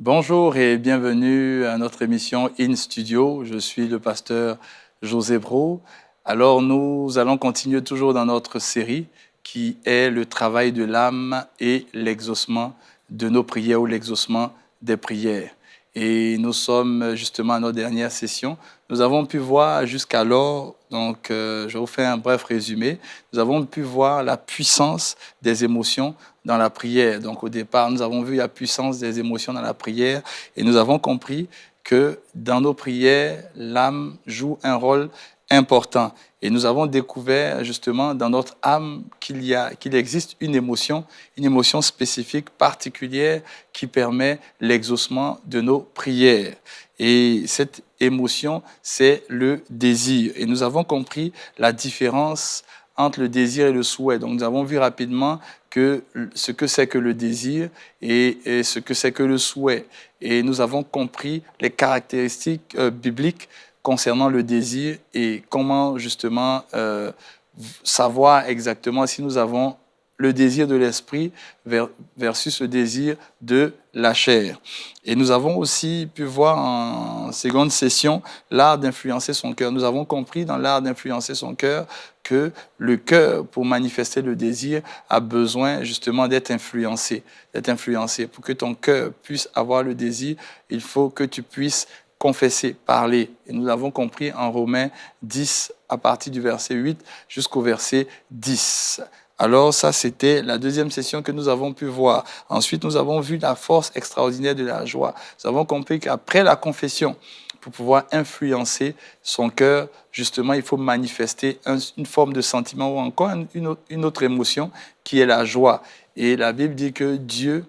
Bonjour et bienvenue à notre émission In Studio. Je suis le pasteur José Bro. Alors nous allons continuer toujours dans notre série qui est le travail de l'âme et l'exaucement de nos prières ou l'exaucement des prières. Et nous sommes justement à notre dernière session. Nous avons pu voir jusqu'alors, je vais vous faire un bref résumé, nous avons pu voir la puissance des émotions dans la prière. Donc au départ, nous avons vu la puissance des émotions dans la prière et nous avons compris que dans nos prières, l'âme joue un rôle important. Et nous avons découvert justement dans notre âme qu'il existe une émotion spécifique, particulière, qui permet l'exaucement de nos prières. Et cette émotion, c'est le désir. Et nous avons compris la différence entre le désir et le souhait. Donc nous avons vu rapidement ce que c'est que le désir et ce que c'est que le souhait. Et nous avons compris les caractéristiques bibliques concernant le désir et comment justement savoir exactement si nous avons le désir de l'esprit versus le désir de la chair. Et nous avons aussi pu voir en seconde session l'art d'influencer son cœur. Nous avons compris dans l'art d'influencer son cœur que le cœur, pour manifester le désir, a besoin justement d'être influencé. Pour que ton cœur puisse avoir le désir, il faut que tu puisses confesser, parler. Et nous avons compris en Romains 10, à partir du verset 8 jusqu'au verset 10. Alors ça, c'était la deuxième session que nous avons pu voir. Ensuite, nous avons vu la force extraordinaire de la joie. Nous avons compris qu'après la confession, pour pouvoir influencer son cœur, justement, il faut manifester une forme de sentiment ou encore une autre émotion qui est la joie. Et la Bible dit que Dieu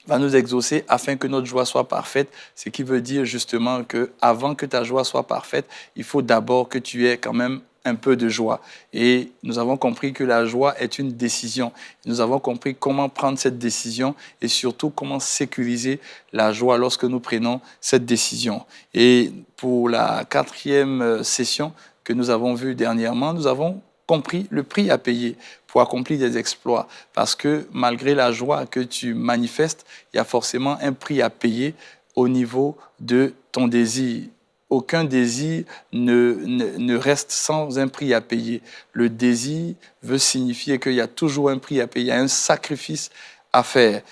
va nous exaucer afin que notre joie soit parfaite, ce qui veut dire justement qu'avant que ta joie soit parfaite, il faut d'abord que tu aies quand même un peu de joie. Et nous avons compris que la joie est une décision. Nous avons compris comment prendre cette décision et surtout comment sécuriser la joie lorsque nous prenons cette décision. Et pour la quatrième session que nous avons vue dernièrement, nous avons compris le prix à payer pour accomplir des exploits. Parce que malgré la joie que tu manifestes, il y a forcément un prix à payer au niveau de ton désir. Aucun désir ne reste sans un prix à payer. Le désir veut signifier qu'il y a toujours un prix à payer, il y a un sacrifice à faire.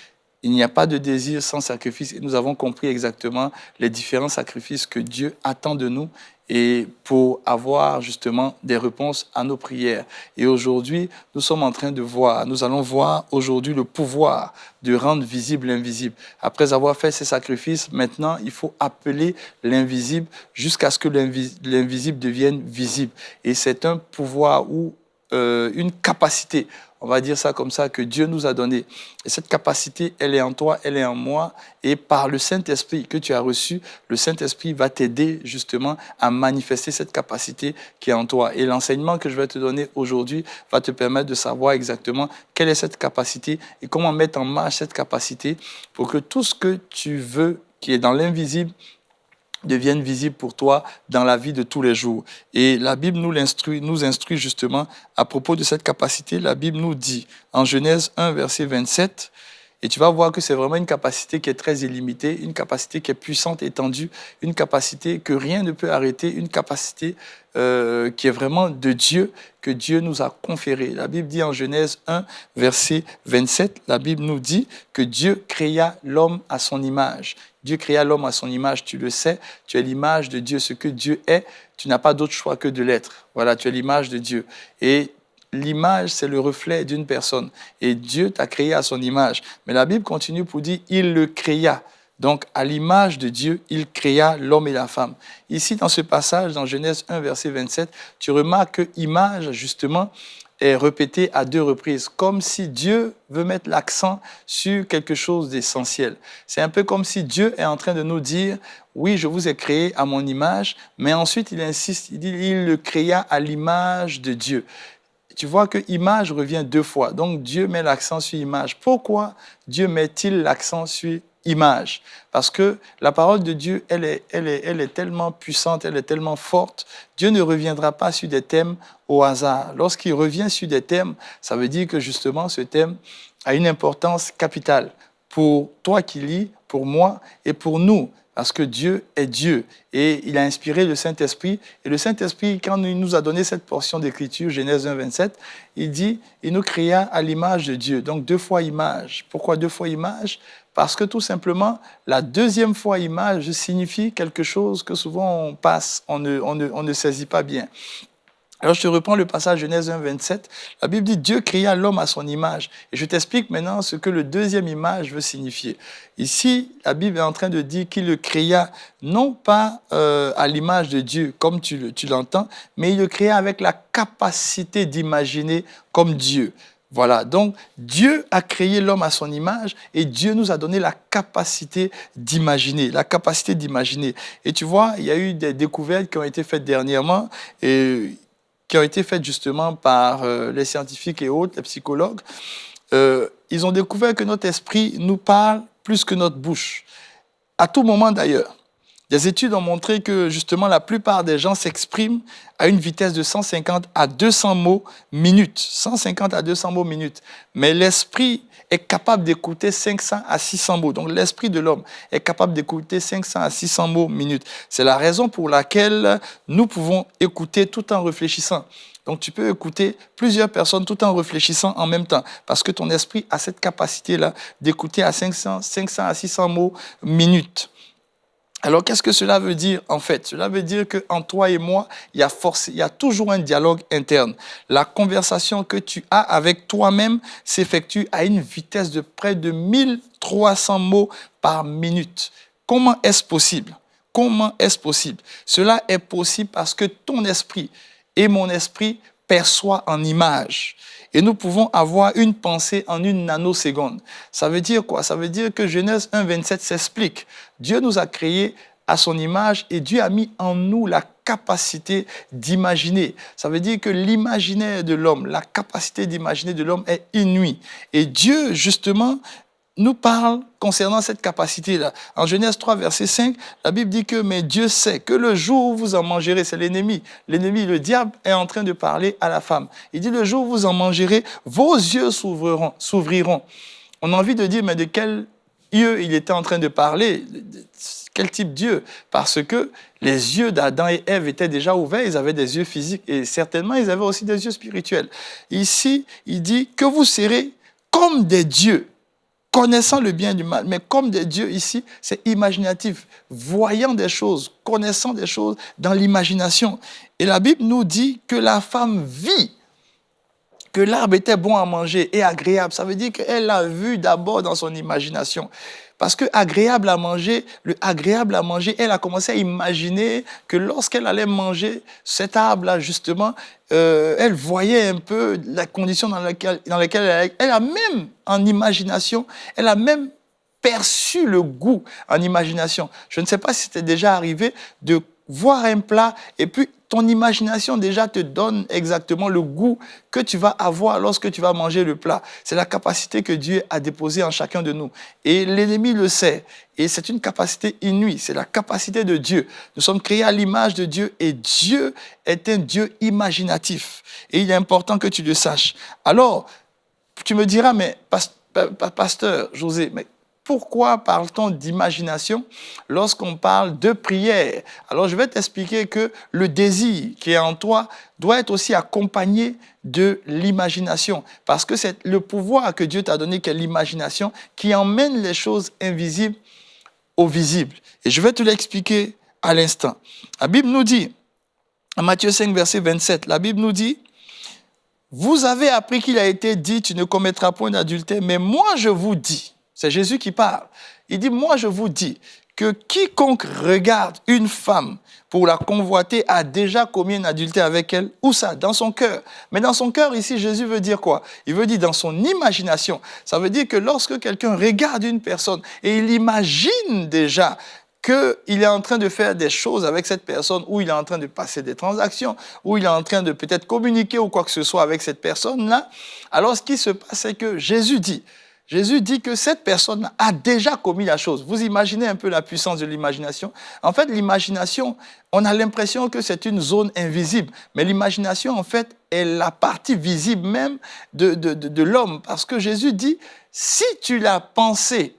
Il n'y a pas de désir sans sacrifice et nous avons compris exactement les différents sacrifices que Dieu attend de nous et pour avoir justement des réponses à nos prières. Et aujourd'hui, nous sommes en train de voir, nous allons voir aujourd'hui le pouvoir de rendre visible l'invisible. Après avoir fait ces sacrifices, maintenant, il faut appeler l'invisible jusqu'à ce que l'invisible devienne visible. Et c'est un pouvoir ou une capacité, on va dire ça comme ça, que Dieu nous a donné. Et cette capacité, elle est en toi, elle est en moi. Et par le Saint-Esprit que tu as reçu, le Saint-Esprit va t'aider justement à manifester cette capacité qui est en toi. Et l'enseignement que je vais te donner aujourd'hui va te permettre de savoir exactement quelle est cette capacité et comment mettre en marche cette capacité pour que tout ce que tu veux, qui est dans l'invisible, deviennent visibles pour toi dans la vie de tous les jours. Et la Bible nous instruit justement à propos de cette capacité. La Bible nous dit en Genèse 1, verset 27, et tu vas voir que c'est vraiment une capacité qui est très illimitée, une capacité qui est puissante, étendue, une capacité que rien ne peut arrêter, une capacité qui est vraiment de Dieu, que Dieu nous a conférée. La Bible dit en Genèse 1, verset 27, la Bible nous dit que Dieu créa l'homme à son image. Dieu créa l'homme à son image, tu le sais, tu es l'image de Dieu. Ce que Dieu est, tu n'as pas d'autre choix que de l'être. Voilà, tu es l'image de Dieu. Et l'image, c'est le reflet d'une personne. Et Dieu t'a créé à son image. Mais la Bible continue pour dire, il le créa. Donc, à l'image de Dieu, il créa l'homme et la femme. Ici, dans ce passage, dans Genèse 1, verset 27, tu remarques que image, justement, est répétée à 2 reprises, comme si Dieu veut mettre l'accent sur quelque chose d'essentiel. C'est un peu comme si Dieu est en train de nous dire, oui, je vous ai créé à mon image, mais ensuite il insiste, il dit, il le créa à l'image de Dieu. Tu vois que image revient 2 fois, donc Dieu met l'accent sur image. Pourquoi Dieu met-il l'accent sur image? Parce que la parole de Dieu, elle est tellement puissante, elle est tellement forte. Dieu ne reviendra pas sur des thèmes au hasard. Lorsqu'il revient sur des thèmes, ça veut dire que justement ce thème a une importance capitale. Pour toi qui lis, pour moi et pour nous. Parce que Dieu est Dieu et il a inspiré le Saint-Esprit. Et le Saint-Esprit, quand il nous a donné cette portion d'écriture, Genèse 1, 27, il dit, il nous créa à l'image de Dieu. Donc 2 fois image. Pourquoi 2 fois image? Parce que tout simplement, la 2e fois image signifie quelque chose que souvent on passe, on ne saisit pas bien. Alors, je te reprends le passage Genèse 1, 27. La Bible dit « Dieu créa l'homme à son image ». Et je t'explique maintenant ce que le 2e image veut signifier. Ici, la Bible est en train de dire qu'il le créa non pas à l'image de Dieu, comme tu l'entends, mais il le créa avec la capacité d'imaginer comme Dieu. Voilà, donc Dieu a créé l'homme à son image et Dieu nous a donné la capacité d'imaginer, Et tu vois, il y a eu des découvertes qui ont été faites dernièrement et qui ont été faites justement par les scientifiques et autres, les psychologues. Ils ont découvert que notre esprit nous parle plus que notre bouche, à tout moment d'ailleurs. Des études ont montré que justement la plupart des gens s'expriment à une vitesse de 150 à 200 mots minute. 150 à 200 mots minute. Mais l'esprit est capable d'écouter 500 à 600 mots. Donc l'esprit de l'homme est capable d'écouter 500 à 600 mots minute. C'est la raison pour laquelle nous pouvons écouter tout en réfléchissant. Donc tu peux écouter plusieurs personnes tout en réfléchissant en même temps. Parce que ton esprit a cette capacité-là d'écouter à 500 à 600 mots minute. Alors, qu'est-ce que cela veut dire en fait? Cela veut dire qu'en toi et moi, il y a toujours un dialogue interne. La conversation que tu as avec toi-même s'effectue à une vitesse de près de 1300 mots par minute. Comment est-ce possible? Comment est-ce possible? Cela est possible parce que ton esprit et mon esprit perçoivent en images. Et nous pouvons avoir une pensée en une nanoseconde. Ça veut dire quoi? Ça veut dire que Genèse 1, 27 s'explique. Dieu nous a créés à son image et Dieu a mis en nous la capacité d'imaginer. Ça veut dire que l'imaginaire de l'homme, la capacité d'imaginer de l'homme est inouïe. Et Dieu, justement, nous parle concernant cette capacité-là. En Genèse 3, verset 5, la Bible dit que « Mais Dieu sait que le jour où vous en mangerez », c'est l'ennemi. L'ennemi, le diable, est en train de parler à la femme. Il dit « Le jour où vous en mangerez, vos yeux s'ouvriront. » On a envie de dire « Mais de quel yeux il était en train de parler? Quel type d'yeux? » Parce que les yeux d'Adam et Ève étaient déjà ouverts, ils avaient des yeux physiques et certainement ils avaient aussi des yeux spirituels. Ici, il dit que vous serez comme des dieux, connaissant le bien et du mal, mais comme des dieux ici, c'est imaginatif, voyant des choses, connaissant des choses dans l'imagination. Et la Bible nous dit que la femme vit que l'arbre était bon à manger et agréable. Ça veut dire qu'elle l'a vu d'abord dans son imagination. Parce que agréable à manger, elle a commencé à imaginer que lorsqu'elle allait manger cet arbre-là, justement, elle voyait un peu la condition dans laquelle elle a même, en imagination, elle a même perçu le goût en imagination. Je ne sais pas si c'était déjà arrivé de voir un plat et puis ton imagination déjà te donne exactement le goût que tu vas avoir lorsque tu vas manger le plat. C'est la capacité que Dieu a déposée en chacun de nous. Et l'ennemi le sait. Et c'est une capacité inouïe. C'est la capacité de Dieu. Nous sommes créés à l'image de Dieu et Dieu est un Dieu imaginatif. Et il est important que tu le saches. Alors, tu me diras, mais pasteur José, mais pourquoi parle-t-on d'imagination lorsqu'on parle de prière? Alors, je vais t'expliquer que le désir qui est en toi doit être aussi accompagné de l'imagination. Parce que c'est le pouvoir que Dieu t'a donné, qui est l'imagination, qui emmène les choses invisibles au visible. Et je vais te l'expliquer à l'instant. La Bible nous dit, en Matthieu 5, verset 27, la Bible nous dit, « Vous avez appris qu'il a été dit, tu ne commettras point d'adultère, mais moi je vous dis, » c'est Jésus qui parle. Il dit, moi je vous dis que quiconque regarde une femme pour la convoiter a déjà commis un adultère avec elle. Où ça? Dans son cœur. Mais dans son cœur, ici, Jésus veut dire quoi? Il veut dire dans son imagination. Ça veut dire que lorsque quelqu'un regarde une personne et il imagine déjà qu'il est en train de faire des choses avec cette personne, ou il est en train de passer des transactions, ou il est en train de peut-être communiquer ou quoi que ce soit avec cette personne-là, alors ce qui se passe, c'est que Jésus dit que cette personne a déjà commis la chose. Vous imaginez un peu la puissance de l'imagination? En fait, l'imagination, on a l'impression que c'est une zone invisible. Mais l'imagination, en fait, est la partie visible même de l'homme. Parce que Jésus dit, si tu l'as pensé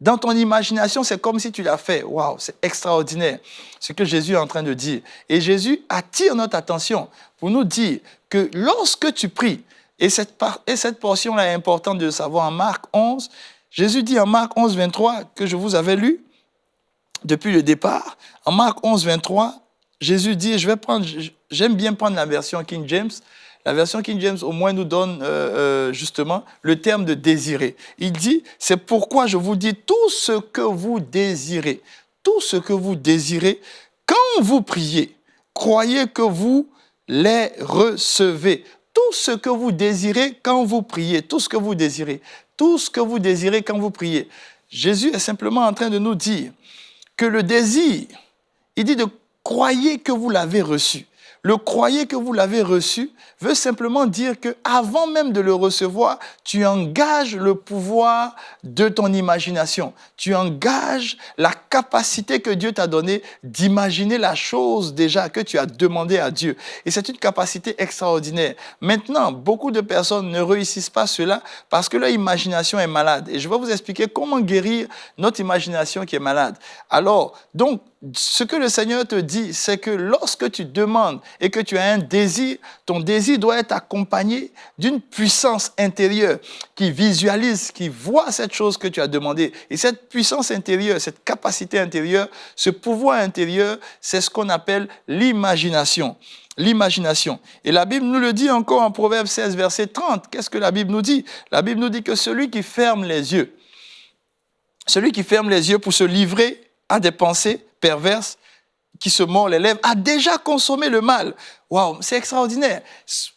Dans ton imagination, c'est comme si tu l'as fait. Waouh, c'est extraordinaire ce que Jésus est en train de dire. Et Jésus attire notre attention pour nous dire que lorsque tu pries, et cette portion-là est importante de savoir en Marc 11, Jésus dit en Marc 11, 23, que je vous avais lu depuis le départ. En Marc 11, 23, Jésus dit, j'aime bien prendre la version King James. La version King James, au moins, nous donne justement le terme de désirer. Il dit, c'est pourquoi je vous dis tout ce que vous désirez. Tout ce que vous désirez, quand vous priez, croyez que vous les recevez. Tout ce que vous désirez quand vous priez. Tout ce que vous désirez. Tout ce que vous désirez quand vous priez. Jésus est simplement en train de nous dire que le désir, il dit de croyez que vous l'avez reçu. Le croyez que vous l'avez reçu veut simplement dire qu'avant même de le recevoir, tu engages le pouvoir de ton imagination. Tu engages la capacité que Dieu t'a donnée d'imaginer la chose déjà que tu as demandé à Dieu. Et c'est une capacité extraordinaire. Maintenant, beaucoup de personnes ne réussissent pas cela parce que leur imagination est malade. Et je vais vous expliquer comment guérir notre imagination qui est malade. Alors, donc, ce que le Seigneur te dit, c'est que lorsque tu demandes et que tu as un désir, ton désir doit être accompagné d'une puissance intérieure qui visualise, qui voit cette chose que tu as demandé. Et cette puissance intérieure, cette capacité intérieure, ce pouvoir intérieur, c'est ce qu'on appelle l'imagination. L'imagination. Et la Bible nous le dit encore en Proverbe 16, verset 30. Qu'est-ce que la Bible nous dit? La Bible nous dit que celui qui ferme les yeux pour se livrer à des pensées perverses, qui se mord les lèvres, a déjà consommé le mal. Waouh, c'est extraordinaire.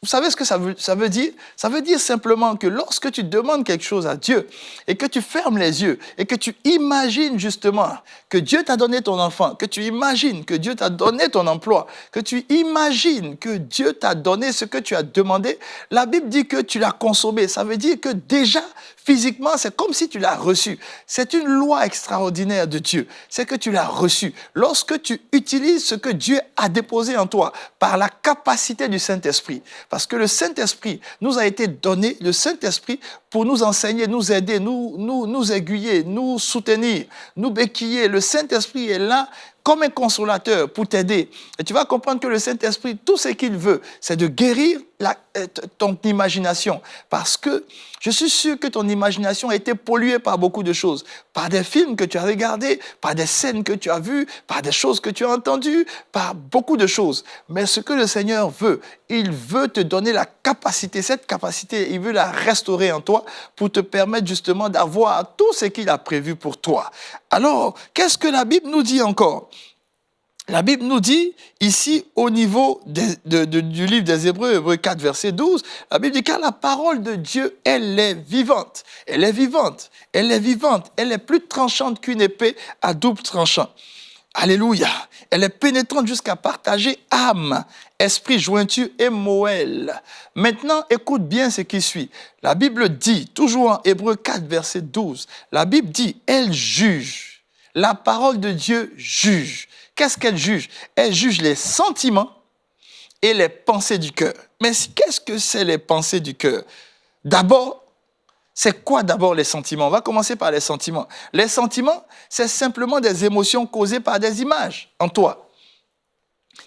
Vous savez ce que ça veut dire? Ça veut dire simplement que lorsque tu demandes quelque chose à Dieu et que tu fermes les yeux et que tu imagines justement que Dieu t'a donné ton enfant, que tu imagines que Dieu t'a donné ton emploi, que tu imagines que Dieu t'a donné ce que tu as demandé, la Bible dit que tu l'as consommé. Ça veut dire que déjà, physiquement, c'est comme si tu l'as reçu. C'est une loi extraordinaire de Dieu. C'est que tu l'as reçu. Lorsque tu utilises ce que Dieu a déposé en toi par la capacité du Saint-Esprit. Parce que le Saint-Esprit nous a été donné, le Saint-Esprit, pour nous enseigner, nous aider, nous aiguiller, nous soutenir, nous béquiller. Le Saint-Esprit est là comme un consolateur pour t'aider. Et tu vas comprendre que le Saint-Esprit, tout ce qu'il veut, c'est de guérir ton imagination. Parce que je suis sûr que ton imagination a été polluée par beaucoup de choses. Par des films que tu as regardés, par des scènes que tu as vues, par des choses que tu as entendues, par beaucoup de choses. Mais ce que le Seigneur veut, il veut te donner la capacité, cette capacité, il veut la restaurer en toi pour te permettre justement d'avoir tout ce qu'il a prévu pour toi. Alors, qu'est-ce que la Bible nous dit encore? La Bible nous dit, ici, au niveau du livre des Hébreux, Hébreux 4, verset 12, la Bible dit, car la parole de Dieu, elle est vivante. Elle est vivante. Elle est vivante. Elle est plus tranchante qu'une épée à double tranchant. Alléluia. Elle est pénétrante jusqu'à partager âme, esprit, jointure et moelle. Maintenant, écoute bien ce qui suit. La Bible dit, toujours en Hébreux 4, verset 12, la Bible dit, elle juge. La parole de Dieu juge. Qu'est-ce qu'elle juge? Elle juge les sentiments et les pensées du cœur. Mais qu'est-ce que c'est les pensées du cœur? D'abord, c'est quoi d'abord les sentiments? On va commencer par les sentiments. Les sentiments, c'est simplement des émotions causées par des images en toi.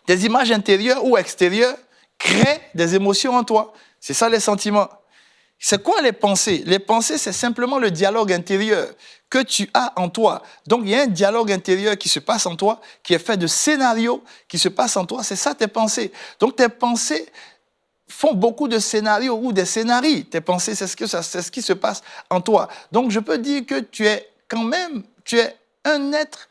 Des images intérieures ou extérieures créent des émotions en toi. C'est ça les sentiments. C'est quoi les pensées? Les pensées, c'est simplement le dialogue intérieur que tu as en toi. Donc, il y a un dialogue intérieur qui se passe en toi, qui est fait de scénarios qui se passent en toi. C'est ça tes pensées. Donc, tes pensées font beaucoup de scénarios ou des scénarii. Tes pensées, c'est ce qui se passe en toi. Donc, je peux dire que tu es un être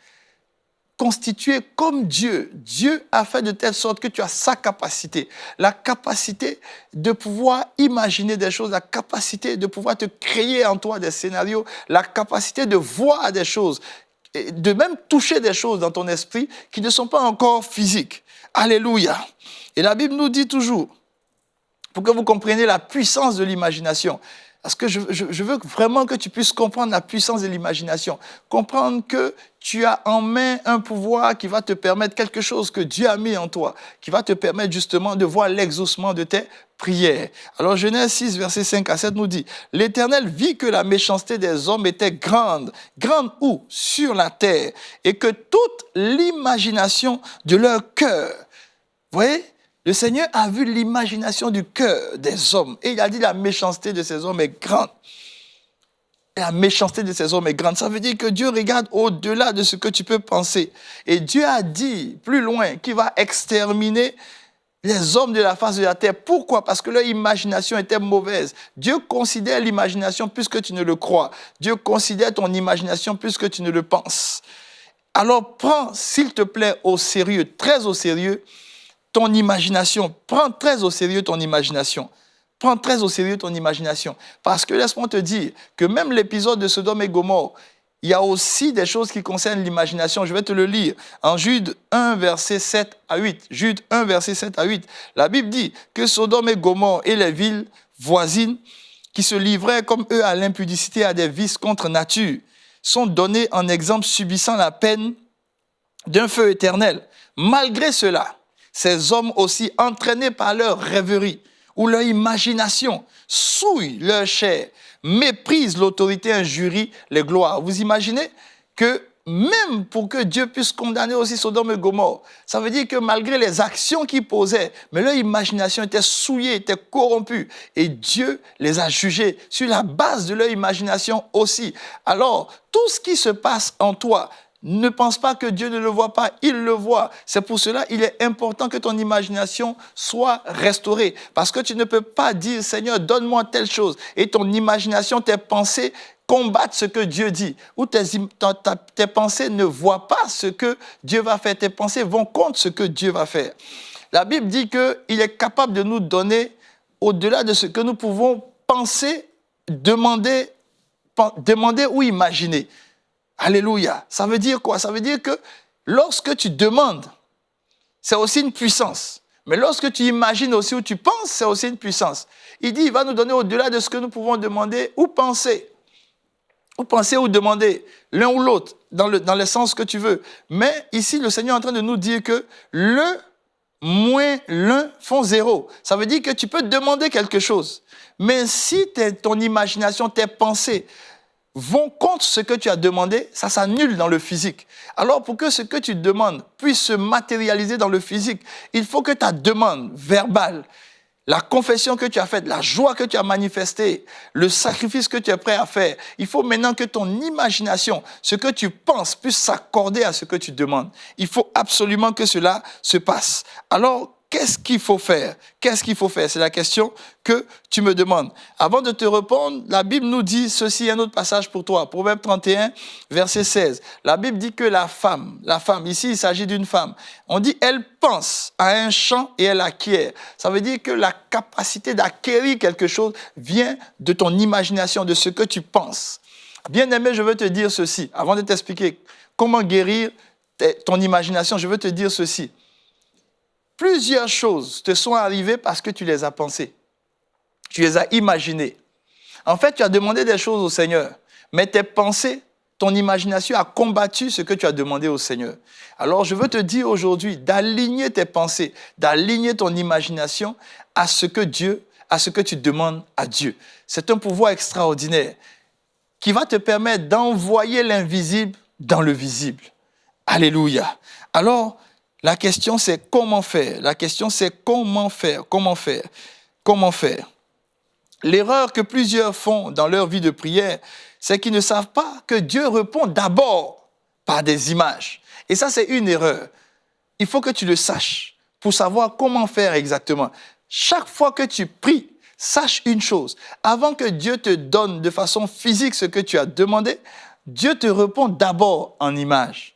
constitué comme Dieu. Dieu a fait de telle sorte que tu as sa capacité. La capacité de pouvoir imaginer des choses, la capacité de pouvoir te créer en toi des scénarios, la capacité de voir des choses, de même toucher des choses dans ton esprit qui ne sont pas encore physiques. Alléluia. Et la Bible nous dit toujours, pour que vous compreniez la puissance de l'imagination, Parce que je veux vraiment que tu puisses comprendre la puissance de l'imagination. Comprendre que tu as en main un pouvoir qui va te permettre quelque chose que Dieu a mis en toi, qui va te permettre justement de voir l'exaucement de tes prières. Alors Genèse 6, versets 5 à 7 nous dit, « L'Éternel vit que la méchanceté des hommes était grande. Grande où? Sur la terre. Et que toute l'imagination de leur cœur. » Vous voyez? Le Seigneur a vu l'imagination du cœur des hommes. Et il a dit la méchanceté de ces hommes est grande. Et la méchanceté de ces hommes est grande. Ça veut dire que Dieu regarde au-delà de ce que tu peux penser. Et Dieu a dit plus loin qu'il va exterminer les hommes de la face de la terre. Pourquoi? Parce que leur imagination était mauvaise. Dieu considère l'imagination plus que tu ne le crois. Dieu considère ton imagination plus que tu ne le penses. Alors prends, s'il te plaît, au sérieux, très au sérieux, ton imagination. Prends très au sérieux ton imagination. Prends très au sérieux ton imagination. Parce que laisse-moi te dire que même l'épisode de Sodome et Gomorrhe, il y a aussi des choses qui concernent l'imagination. Je vais te le lire. En Jude 1, verset 7 à 8. Jude 1, verset 7 à 8. La Bible dit que Sodome et Gomorrhe et les villes voisines qui se livraient comme eux à l'impudicité et à des vices contre nature sont donnés en exemple subissant la peine d'un feu éternel. Malgré cela, ces hommes aussi, entraînés par leur rêverie ou leur imagination, souillent leur chair, méprisent l'autorité, injurient les gloires. Vous imaginez que même pour que Dieu puisse condamner aussi Sodome et Gomorrhe, ça veut dire que malgré les actions qu'ils posaient, mais leur imagination était souillée, était corrompue. Et Dieu les a jugés sur la base de leur imagination aussi. Alors, tout ce qui se passe en toi, ne pense pas que Dieu ne le voit pas, il le voit. C'est pour cela qu'il est important que ton imagination soit restaurée. Parce que tu ne peux pas dire, Seigneur, donne-moi telle chose. Et ton imagination, tes pensées combattent ce que Dieu dit. Ou tes pensées ne voient pas ce que Dieu va faire. Tes pensées vont contre ce que Dieu va faire. La Bible dit qu'il est capable de nous donner, au-delà de ce que nous pouvons penser, demander ou imaginer. Alléluia. Ça veut dire quoi? Ça veut dire que lorsque tu demandes, c'est aussi une puissance. Mais lorsque tu imagines aussi ou tu penses, c'est aussi une puissance. Il dit, il va nous donner au-delà de ce que nous pouvons demander ou penser. Ou penser ou demander, l'un ou l'autre, dans le sens que tu veux. Mais ici, le Seigneur est en train de nous dire que le moins l'un font zéro. Ça veut dire que tu peux demander quelque chose. Mais si ton imagination, tes pensées, vont contre ce que tu as demandé, ça s'annule dans le physique. Alors, pour que ce que tu demandes puisse se matérialiser dans le physique, il faut que ta demande verbale, la confession que tu as faite, la joie que tu as manifestée, le sacrifice que tu es prêt à faire, il faut maintenant que ton imagination, ce que tu penses, puisse s'accorder à ce que tu demandes. Il faut absolument que cela se passe. Alors, qu'est-ce qu'il faut faire? Qu'est-ce qu'il faut faire? C'est la question que tu me demandes. Avant de te répondre, la Bible nous dit ceci, un autre passage pour toi. Proverbe 31, verset 16. La Bible dit que la femme, ici il s'agit d'une femme, on dit elle pense à un champ et elle acquiert. Ça veut dire que la capacité d'acquérir quelque chose vient de ton imagination, de ce que tu penses. Bien-aimé, je veux te dire ceci. Avant de t'expliquer comment guérir ton imagination, je veux te dire ceci. Plusieurs choses te sont arrivées parce que tu les as pensées. Tu les as imaginées. En fait, tu as demandé des choses au Seigneur, mais tes pensées, ton imagination a combattu ce que tu as demandé au Seigneur. Alors, je veux te dire aujourd'hui d'aligner tes pensées, d'aligner ton imagination à ce que tu demandes à Dieu. C'est un pouvoir extraordinaire qui va te permettre d'envoyer l'invisible dans le visible. Alléluia. Alors, la question, c'est comment faire. La question, c'est comment faire. L'erreur que plusieurs font dans leur vie de prière, c'est qu'ils ne savent pas que Dieu répond d'abord par des images. Et ça, c'est une erreur. Il faut que tu le saches pour savoir comment faire exactement. Chaque fois que tu pries, sache une chose. Avant que Dieu te donne de façon physique ce que tu as demandé, Dieu te répond d'abord en images.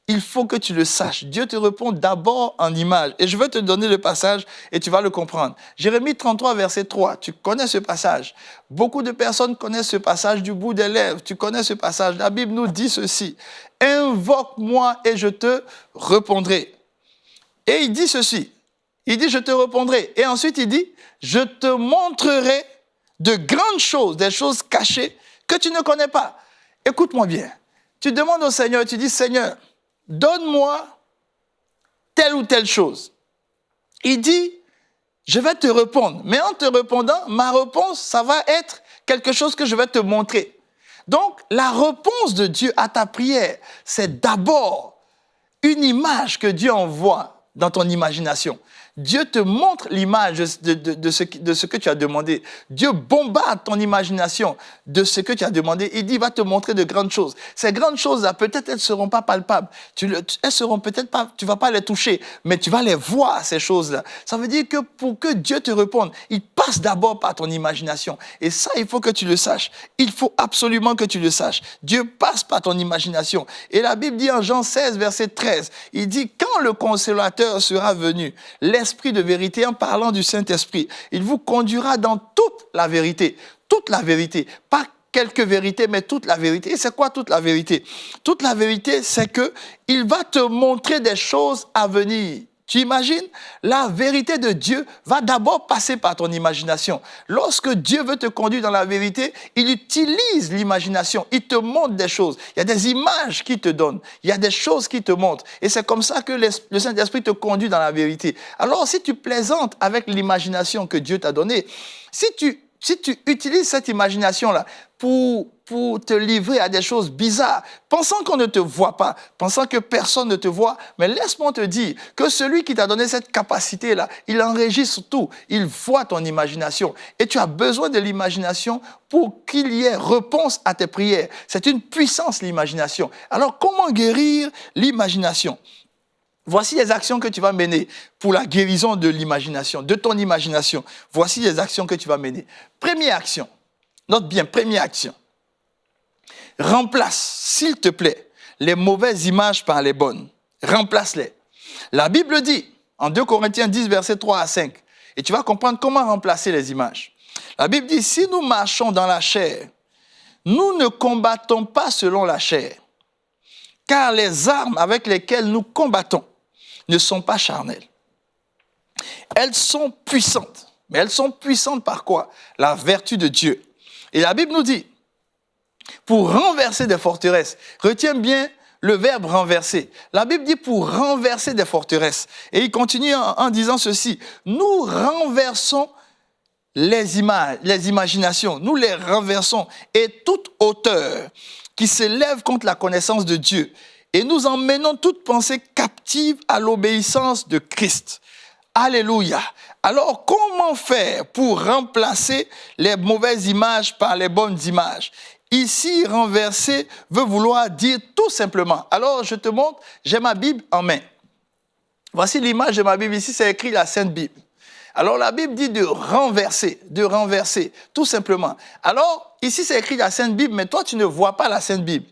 Il faut que tu le saches. Dieu te répond d'abord en images. Et je vais te donner le passage et tu vas le comprendre. Jérémie 33, verset 3. Tu connais ce passage. Beaucoup de personnes connaissent ce passage du bout des lèvres. Tu connais ce passage. La Bible nous dit ceci. Invoque-moi et je te répondrai. Et il dit ceci. Il dit, je te répondrai. Et ensuite, il dit, je te montrerai de grandes choses, des choses cachées que tu ne connais pas. Écoute-moi bien. Tu demandes au Seigneur, tu dis, Seigneur, donne-moi telle ou telle chose. Il dit, je vais te répondre. Mais en te répondant, ma réponse, ça va être quelque chose que je vais te montrer. Donc, la réponse de Dieu à ta prière, c'est d'abord une image que Dieu envoie dans ton imagination. Dieu te montre l'image de ce que tu as demandé. Dieu bombarde ton imagination de ce que tu as demandé. Il dit, il va te montrer de grandes choses. Ces grandes choses-là, peut-être elles ne seront pas palpables. Elles seront peut-être pas, tu ne vas pas les toucher, mais tu vas les voir, ces choses-là. Ça veut dire que pour que Dieu te réponde, il passe d'abord par ton imagination. Et ça, il faut que tu le saches. Il faut absolument que tu le saches. Dieu passe par ton imagination. Et la Bible dit en Jean 16, verset 13, il dit, quand le consolateur sera venu, l'Esprit de vérité, en parlant du Saint-Esprit, il vous conduira dans toute la vérité. Toute la vérité. Pas quelques vérités, mais toute la vérité. Et c'est quoi toute la vérité? Toute la vérité, c'est qu'il va te montrer des choses à venir. Tu imagines? La vérité de Dieu va d'abord passer par ton imagination. Lorsque Dieu veut te conduire dans la vérité, il utilise l'imagination. Il te montre des choses. Il y a des images qu'il te donne. Il y a des choses qu'il te montre. Et c'est comme ça que le Saint-Esprit te conduit dans la vérité. Alors, si tu plaisantes avec l'imagination que Dieu t'a donnée, si tu utilises cette imagination-là pour te livrer à des choses bizarres, pensant qu'on ne te voit pas, pensant que personne ne te voit, mais laisse-moi te dire que celui qui t'a donné cette capacité-là, il enregistre tout, il voit ton imagination. Et tu as besoin de l'imagination pour qu'il y ait réponse à tes prières. C'est une puissance, l'imagination. Alors, comment guérir l'imagination? Voici les actions que tu vas mener pour la guérison de l'imagination, de ton imagination. Voici les actions que tu vas mener. Première action, note bien, première action. Remplace, s'il te plaît, les mauvaises images par les bonnes. Remplace-les. La Bible dit, en 2 Corinthiens 10, versets 3 à 5, et tu vas comprendre comment remplacer les images. La Bible dit, si nous marchons dans la chair, nous ne combattons pas selon la chair, car les armes avec lesquelles nous combattons ne sont pas charnelles. Elles sont puissantes. Mais elles sont puissantes par quoi? La vertu de Dieu. Et la Bible nous dit, pour renverser des forteresses, retiens bien le verbe renverser. La Bible dit pour renverser des forteresses. Et il continue en disant ceci, nous renversons les imaginations, nous les renversons, et toute hauteur qui s'élève contre la connaissance de Dieu. Et nous emmenons toute pensée captive à l'obéissance de Christ. Alléluia. Alors, comment faire pour remplacer les mauvaises images par les bonnes images? Ici, renverser veut vouloir dire tout simplement. Alors, je te montre, j'ai ma Bible en main. Voici l'image de ma Bible. Ici, c'est écrit la Sainte Bible. Alors, la Bible dit de renverser, tout simplement. Alors, ici, c'est écrit la Sainte Bible, mais toi, tu ne vois pas la Sainte Bible.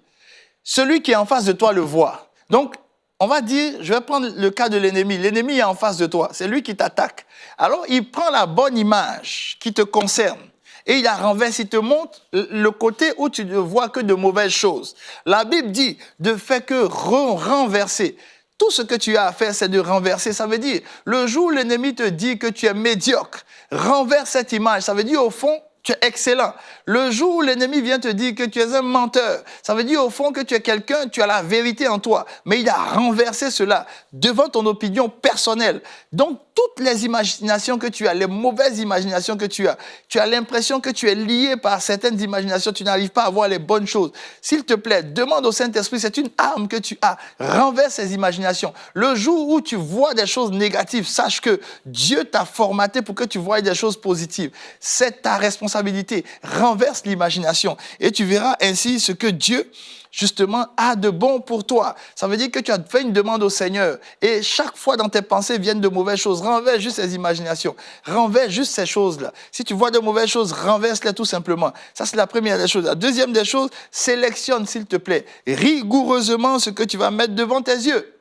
Celui qui est en face de toi le voit. Donc, on va dire, je vais prendre le cas de l'ennemi. L'ennemi est en face de toi, c'est lui qui t'attaque. Alors, il prend la bonne image qui te concerne et il la renverse, il te montre le côté où tu ne vois que de mauvaises choses. La Bible dit de faire que renverser. Tout ce que tu as à faire, c'est de renverser. Ça veut dire, le jour où l'ennemi te dit que tu es médiocre, renverse cette image. Ça veut dire, au fond, tu es excellent. Le jour où l'ennemi vient te dire que tu es un menteur, ça veut dire au fond que tu es quelqu'un, tu as la vérité en toi. Mais il a renversé cela devant ton opinion personnelle. Donc, toutes les imaginations que tu as, les mauvaises imaginations que tu as l'impression que tu es lié par certaines imaginations, tu n'arrives pas à voir les bonnes choses. S'il te plaît, demande au Saint-Esprit, c'est une arme que tu as. Renverse ces imaginations. Le jour où tu vois des choses négatives, sache que Dieu t'a formaté pour que tu voies des choses positives. C'est ta responsabilité. Renverse l'imagination et tu verras ainsi ce que Dieu justement, a de bon pour toi. Ça veut dire que tu as fait une demande au Seigneur et chaque fois dans tes pensées viennent de mauvaises choses. Renverse juste ces imaginations. Renverse juste ces choses-là. Si tu vois de mauvaises choses, renverse-les tout simplement. Ça, c'est la première des choses. La deuxième des choses, sélectionne, s'il te plaît, rigoureusement ce que tu vas mettre devant tes yeux.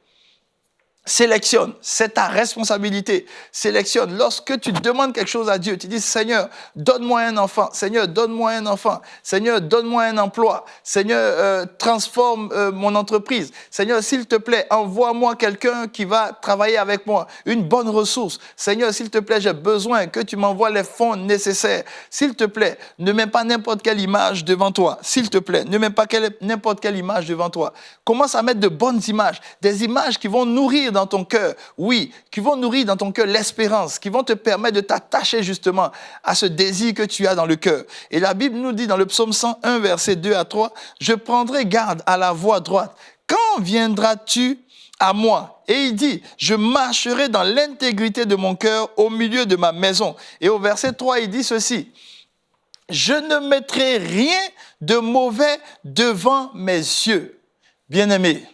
Sélectionne, c'est ta responsabilité. Sélectionne. Lorsque tu demandes quelque chose à Dieu, tu dis, Seigneur, donne-moi un enfant. Seigneur, donne-moi un enfant. Seigneur, donne-moi un emploi. Seigneur, transforme mon entreprise. Seigneur, s'il te plaît, envoie-moi quelqu'un qui va travailler avec moi. Une bonne ressource. Seigneur, s'il te plaît, j'ai besoin que tu m'envoies les fonds nécessaires. S'il te plaît, ne mets pas n'importe quelle image devant toi. S'il te plaît, ne mets pas n'importe quelle image devant toi. Commence à mettre de bonnes images. Des images qui vont nourrir dans ton cœur, oui, qui vont nourrir dans ton cœur l'espérance, qui vont te permettre de t'attacher justement à ce désir que tu as dans le cœur. Et la Bible nous dit dans le psaume 101, versets 2 à 3, « Je prendrai garde à la voie droite. Quand viendras-tu à moi ?» Et il dit, « Je marcherai dans l'intégrité de mon cœur au milieu de ma maison. » Et au verset 3, il dit ceci, « Je ne mettrai rien de mauvais devant mes yeux. » Bien-aimé,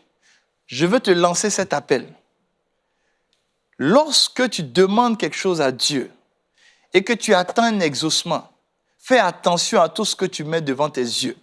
je veux te lancer cet appel. Lorsque tu demandes quelque chose à Dieu et que tu attends un exaucement, fais attention à tout ce que tu mets devant tes yeux.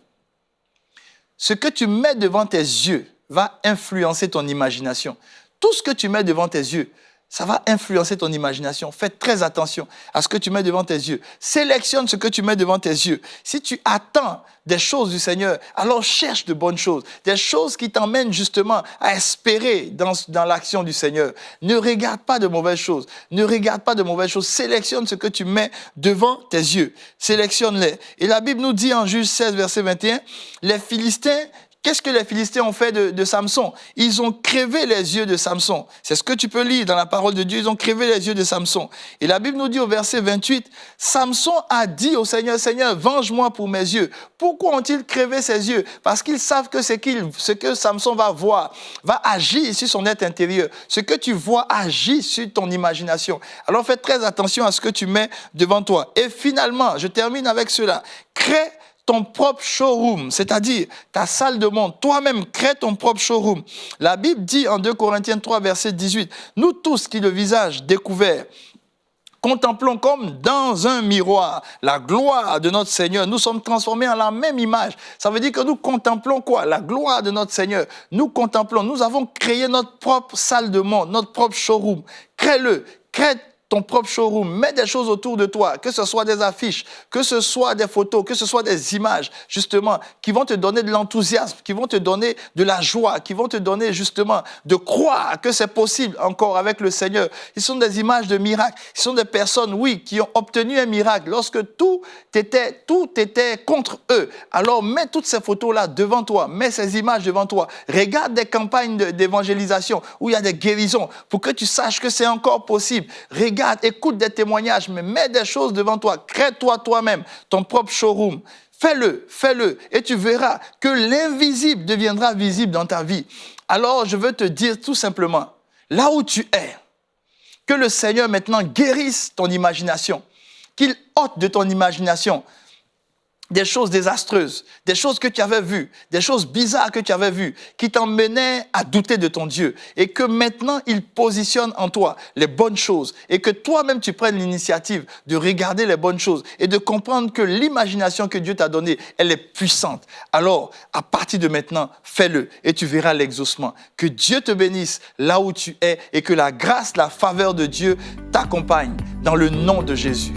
Ce que tu mets devant tes yeux va influencer ton imagination. Tout ce que tu mets devant tes yeux, ça va influencer ton imagination. Fais très attention à ce que tu mets devant tes yeux. Sélectionne ce que tu mets devant tes yeux. Si tu attends des choses du Seigneur, alors cherche de bonnes choses. Des choses qui t'emmènent justement à espérer dans l'action du Seigneur. Ne regarde pas de mauvaises choses. Ne regarde pas de mauvaises choses. Sélectionne ce que tu mets devant tes yeux. Sélectionne-les. Et la Bible nous dit en Juge 16, verset 21, les Philistins, qu'est-ce que les Philistins ont fait de Samson? Ils ont crevé les yeux de Samson. C'est ce que tu peux lire dans la parole de Dieu. Ils ont crevé les yeux de Samson. Et la Bible nous dit au verset 28, Samson a dit au Seigneur, Seigneur, venge-moi pour mes yeux. Pourquoi ont-ils crevé ses yeux? Parce qu'ils savent que ce que Samson va voir va agir sur son être intérieur. Ce que tu vois agit sur ton imagination. Alors fais très attention à ce que tu mets devant toi. Et finalement, je termine avec cela. Crée ton propre showroom, c'est-à-dire ta salle de monde. Toi-même, crée ton propre showroom. La Bible dit en 2 Corinthiens 3, verset 18, « Nous tous qui le visage découvert, contemplons comme dans un miroir la gloire de notre Seigneur. Nous sommes transformés en la même image. » Ça veut dire que nous contemplons quoi? La gloire de notre Seigneur. Nous contemplons. Nous avons créé notre propre salle de monde, notre propre showroom. Crée-le. Crée ton propre showroom, mets des choses autour de toi, que ce soit des affiches, que ce soit des photos, que ce soit des images, justement, qui vont te donner de l'enthousiasme, qui vont te donner de la joie, qui vont te donner, justement, de croire que c'est possible encore avec le Seigneur. Ils sont des images de miracles. Ils sont des personnes, oui, qui ont obtenu un miracle lorsque tout était contre eux. Alors, mets toutes ces photos-là devant toi, mets ces images devant toi. Regarde des campagnes d'évangélisation où il y a des guérisons pour que tu saches que c'est encore possible. Regarde, écoute des témoignages, mais mets des choses devant toi. Crée-toi toi-même ton propre showroom. Fais-le, et tu verras que l'invisible deviendra visible dans ta vie. Alors, je veux te dire tout simplement, là où tu es, que le Seigneur maintenant guérisse ton imagination, qu'il ôte de ton imagination des choses désastreuses, des choses que tu avais vues, des choses bizarres que tu avais vues, qui t'emmenaient à douter de ton Dieu, et que maintenant, il positionne en toi les bonnes choses, et que toi-même, tu prennes l'initiative de regarder les bonnes choses, et de comprendre que l'imagination que Dieu t'a donnée, elle est puissante. Alors, à partir de maintenant, fais-le, et tu verras l'exaucement. Que Dieu te bénisse là où tu es, et que la grâce, la faveur de Dieu t'accompagne dans le nom de Jésus.